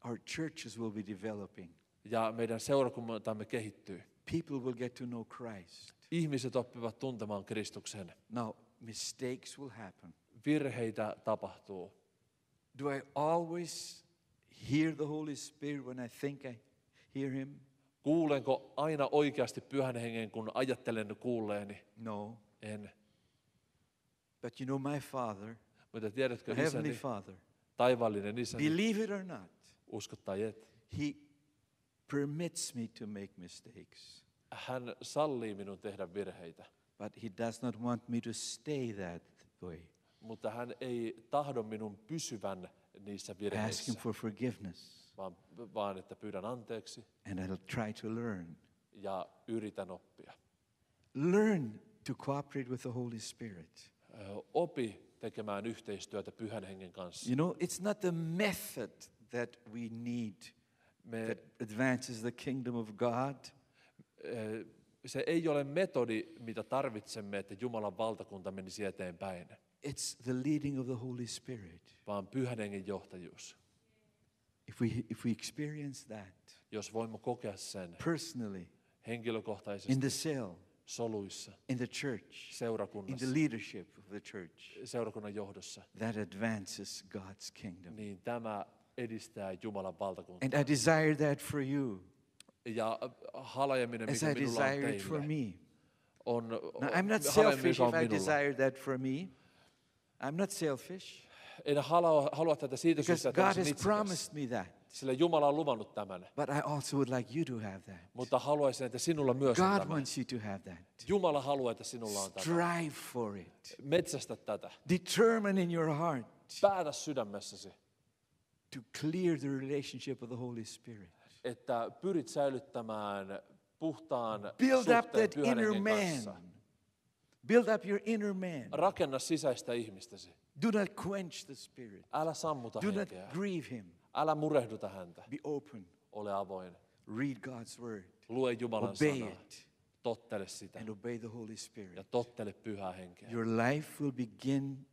Our churches will be developing. Ja meidän seurakuntamme kehittyy. People will get to know Christ. Ihmiset oppivat tuntemaan Kristuksen. Now, mistakes will happen. Virheitä tapahtuu. Do I always hear the Holy Spirit when I think I hear Him? Kuulenko aina oikeasti Pyhän Hengen, kun ajattelen kuulleeni? No. En. But you know, my Father, Mutta tiedätkö, my Heavenly isäni, Father, taivaallinen isäni, believe it or not, uskot tai et, He permits me to make mistakes. hän sallii minun tehdä virheitä. But He does not want me to stay that way. Mutta hän ei tahdo minun pysyvän niissä Ask virheissä, Him for forgiveness, vaan että pyydän anteeksi and I'll try to learn. ja yritän oppia. Learn to cooperate with the Holy Spirit. Opi tekemään yhteistyötä Pyhän Hengen kanssa. You know, it's not the method that we need that advances the kingdom of God. Se ei ole metodi, mitä tarvitsemme, että Jumalan valtakunta menisi eteenpäin, It's the leading of the Holy Spirit. vaan Pyhän Hengen johtajuus. If we experience that Jos voimme kokea sen personally, henkilökohtaisesti in the cell, soluissa, in the church, in seurakunnassa, the leadership of the church, seurakunnan johdossa, that advances God's kingdom. niin tämä edistää Jumalan valtakuntaa. And I desire that for you, Ja halajeminen, as mikä I minulla on desire it for teille, me. on Now, I'm not halajeminen, selfish mikä on if I minulla. desire that for me. I'm not selfish, En halua tätä siitä because syystä, että God olisin has itsekäs, promised me that. sillä Jumala on luvannut tämän. But I also would like you to have that. Mutta haluaisin, että sinulla myös on God tämä. wants you to have that. Jumala haluaa, että sinulla on tämä. Strive for it. Metsästä tätä. Determine in your heart Päätä sydämessäsi, to clear the relationship of the Holy Spirit. että pyrit säilyttämään puhtaan Build up suhteen that Pyhän inner Hengen kanssa. man. Build up your inner man. Rakenna sisäistä ihmistäsi. Do not quench the Spirit. Älä sammuta Do not henkeä. grieve Him. Älä murehduta häntä. Be open. Ole avoin. Read God's Word. Lue Jumalan Obey sanaa. it. Tottele sitä. And obey the Holy Spirit. Ja tottele Pyhää Henkeä. Your life will begin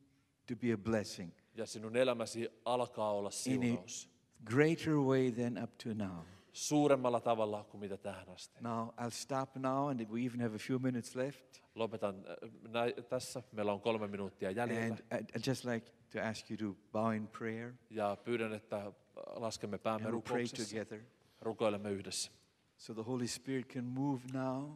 to be a blessing Ja sinun elämäsi alkaa olla in a siunaus. greater way than up to now. suuremmalla tavalla kuin mitä tähän asti. Now, I'll stop now, and we even have a few minutes left. Lopetan tässä. Meillä on 3 minuuttia jäljellä. And I'd just like to ask you to bow in prayer. Ja pyydän, että laskemme päämme And we'll pray rukouksessa. together. Rukoilemme yhdessä. So the Holy Spirit can move now.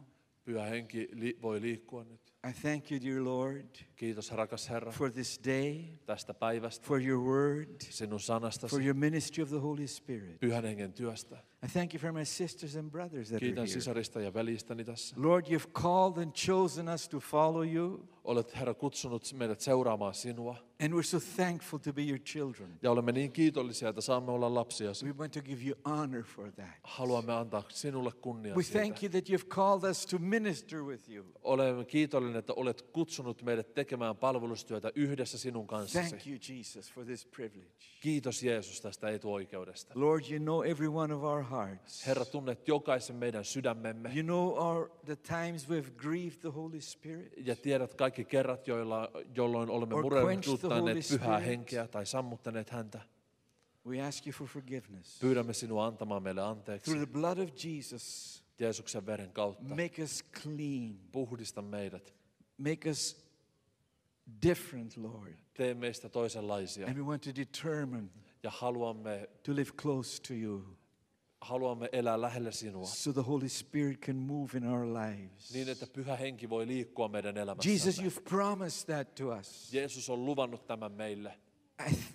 Pyhä henki voi liikkua nyt. I thank you, dear Lord, Kiitos, rakas Herra, for this day, tästä päivästä, for your word, sinun for sanastasi, your ministry of the Holy Spirit. Pyhän hengen työstä. I thank you for my sisters and brothers that are Kiitän here. sisarista ja veljistäni tässä. Lord, you've called and chosen us to follow you, Olet, Herra, kutsunut meidät seuraamaan sinua. and we're so thankful to be your children. Ja olemme niin kiitollisia, että saamme olla lapsiasi. We want to give you honor for that. Haluamme antaa sinulle kunniaa We siitä. thank you that you've called us to minister with you. Olemme kiitollinen, että olet kutsunut meidät tekemään palvelustyötä yhdessä sinun kanssasi. Thank you, Jesus, for this privilege. Kiitos Jeesus tästä etuoikeudesta. Lord, you know every one of our hearts. Herra, tunnet jokaisen meidän sydämemme You know the times we've grieved the Holy Spirit. ja tiedät kaikki kerrat, jolloin olemme Or murehduttaneet quenched the Holy pyhää Spirit. henkeä tai sammuttaneet häntä. We ask you for forgiveness. Pyydämme sinua antamaan meille anteeksi Through the blood of Jesus, Jeesuksen veren kautta. make us clean. Puhdista meidät. Make us different, Lord. Tee meistä toisenlaisia And we want to determine ja to live close to you haluamme elää lähellä sinua so the Holy Spirit can move in our lives. niin, että pyhä henki voi liikkua meidän Jesus, elämässämme. you've promised that to us. Jeesus on luvannut tämän meille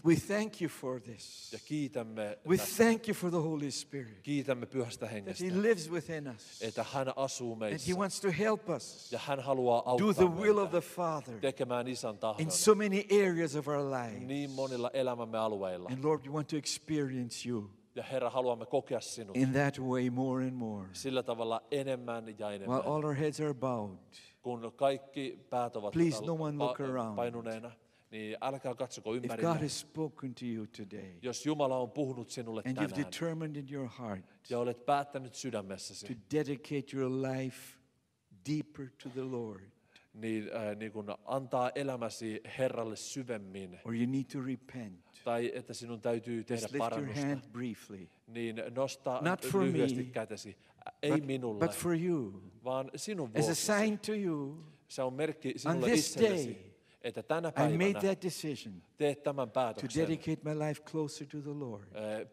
We thank you for this. ja kiitämme We tästä. thank you for the Holy Spirit, Kiitämme pyhästä that hengestä, He lives within us, että hän asuu and meissä He wants to help us ja hän haluaa do auttaa the will of meitä the Father tekemään isän tahdon in so many areas of our lives. niin monilla elämämme alueilla. And Lord, we want to experience you Ja Herra, haluamme kokea sinut in that way more and more. sillä tavalla enemmän ja enemmän. While all our heads are bowed, Kun kaikki päät ovat Please, no one look around. painuneena, niin älkää katsoko if God ympärille. has spoken to you today, Jos Jumala on puhunut sinulle and you've tänään determined in your heart ja olet päättänyt to sydämessäsi, dedicate your life deeper to the Lord, niin kun antaa elämäsi Herralle syvemmin, or you need to repent, tai että sinun täytyy tehdä just lift your parannusta, hand briefly. niin nosta Not for lyhyesti me, kätesi. Ei minulle, But for you, vaan sinun as a vuoksi. sign to you, Se on merkki on sinulle this itsellesi, day, että tänä I made päivänä that decision teet tämän to päätöksen. dedicate my life closer to the Lord.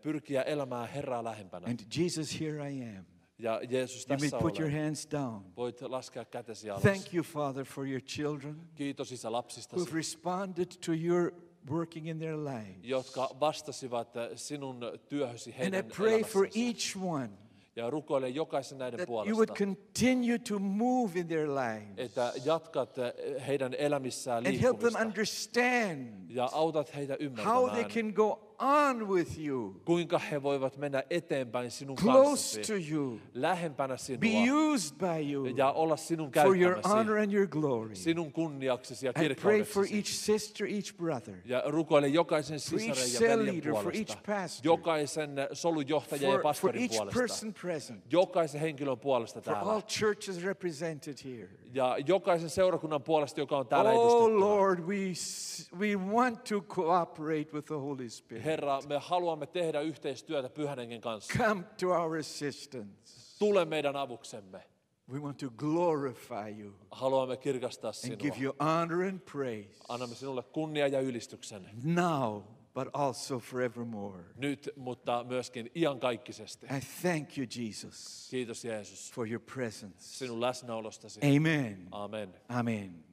Pyrkiä elämään Herraa lähempänä. And Jesus, here I am. Ja Jeesus, You may tässä put your olen. hands down. Voit laskea kätesi alas. Thank you, Father, for your children Kiitos Isä who lapsistasi, have responded to your working in their lives. jotka vastasivat sinun työhösi And I heidän pray for elämässänsä. each one Ja rukoilen jokaisen näiden that you would puolesta, continue to move in their lives että jatkat heidän elämissään and help them liikkumista understand ja autat heitä how they ymmärtämään, can go on with you, kuinka he voivat mennä eteenpäin sinun close kanssasi, to you, lähempänä be sinua used by you ja olla sinun for your käyttämäsi, honor and your glory. sinun kunniaksesi ja I pray for kirkkaudeksesi. each sister, each brother, Ja rukoilen jokaisen each sisaren ja cell veljen leader, for puolesta, each pastor, jokaisen solujohtajan ja for pastorin each puolesta, person present, jokaisen henkilön puolesta for all täällä churches represented here. ja jokaisen seurakunnan puolesta, joka on täällä Oh edustettuna. Lord, we want to cooperate with the Holy Spirit. Herra, me haluamme tehdä yhteistyötä Pyhän Hengen kanssa. Come to our assistance. Tule meidän avuksemme. We want to glorify you Haluamme kirkastaa and sinua. give you honor and praise Annamme sinulle kunnia ja ylistyksen. now, but also forevermore. Nyt, mutta myöskin iankaikkisesti. I thank you, Jesus, Kiitos Jeesus for your presence. sinun läsnäolostasi. Amen. Amen. Amen.